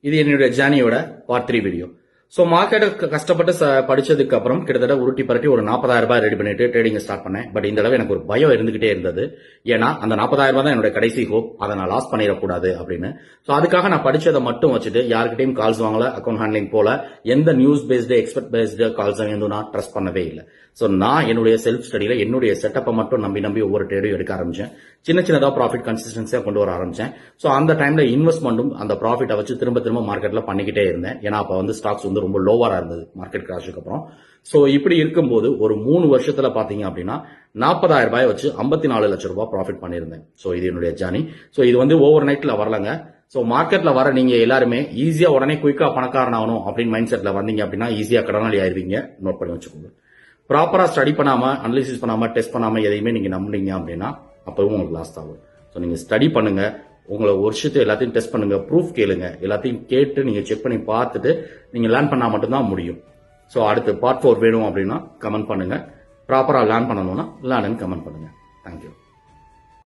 இது என்னுடைய ஜேர்னியோட part 3 video. So மார்க்கெட்டை கஷ்டப்பட்டு படிச்சதுக்கு அப்புறம் கிட்டத்தட்ட உருட்டி பரட்டி ஒரு 40,000 ரூபாய் ரெடி பண்ணிட்டு ட்ரேடிங் ஸ்டார்ட் பண்ணேன். பட் இந்த தடவை எனக்கு ஒரு பயம் இருந்துகிட்டே இருந்தது. ஏன்னா அந்த 40,000 ரூபாய் தான் என்னோட கடைசி ஹோப். அதை நான் லாஸ் பண்ணிடக்கூடாது அப்படின்னு. ஸோ அதுக்காக நான் படிச்சதை மட்டும் வச்சுட்டு யாருக்கிட்டையும் கால்ஸ் வாங்கல, அக்கௌண்ட் ஹேண்ட்லிங் போல, எந்த news based expect based calls நான் ட்ரஸ்ட் பண்ணவே இல்லை. ஸோ நான் என்னுடைய செல்ஃப் ஸ்டடியில என்னுடைய செட்டப்பை மட்டும் நம்பி ஒவ்வொரு ட்ரேடையும் எடுக்க ஆரம்பிச்சேன். சின்னதா ப்ராஃபிட் கன்சிஸ்டன்சியா கொண்டு வர ஆரம்பிச்சேன். ஸோ அந்த டைம்ல இன்வெஸ்ட்மெண்ட்டும் அந்த ப்ராஃபிட்டை வச்சு திரும்ப மார்க்கெட்ல பண்ணிக்கிட்டே இருந்தேன். ஏன்னா அப்ப ஸ்டாக்ஸ் ரொம்ப லோவரா இருந்தது மார்க்கெட் கிராஷுக்கு அப்புறம். ஸோ இப்படி இருக்கும்போது ஒரு 3 வருஷத்துல பாத்தீங்க அப்படின்னா 40,000 ரூபாய் வச்சு 54 லட்சம் ரூபாய் ப்ராஃபிட் பண்ணியிருந்தேன். ஸோ இது என்னுடைய ஜர்னி. ஸோ இது ஓவர் நைட்ல வரலங்க. ஸோ மார்க்கெட்ல வர நீங்க எல்லாருமே ஈஸியா உடனே குயிக்கா பணக்காரன் ஆகணும் அப்படின்னு மைண்ட் செட்ல வந்தீங்க அப்படின்னா ஈஸியா கடனாளி ஆயிருவீங்க. நோட் பண்ணி வச்சுக்கோங்க. ப்ராப்பரா ஸ்டடி பண்ணாம, அனலிசிஸ் பண்ணாம, டெஸ்ட் பண்ணாம எதையுமே நீங்க நம்புனீங்க அப்படின்னா அப்பவும் உங்களுக்கு லாஸ் ஆகும். ஸோ நீங்க ஸ்டடி பண்ணுங்க, உங்களை ஒரு விஷயத்தை எல்லாத்தையும் டெஸ்ட் பண்ணுங்க, ப்ரூஃப் கேளுங்க, எல்லாத்தையும் கேட்டு நீங்க செக் பண்ணி பார்த்துட்டு நீங்க லேர்ன் பண்ணா மட்டும்தான் முடியும். ஸோ அடுத்து பார்ட் 4 வேணும் அப்படின்னா கமெண்ட் பண்ணுங்க. ப்ராப்பரா லேர்ன் பண்ணணும்னா லேர்ன் கமெண்ட் பண்ணுங்க. தேங்க்யூ.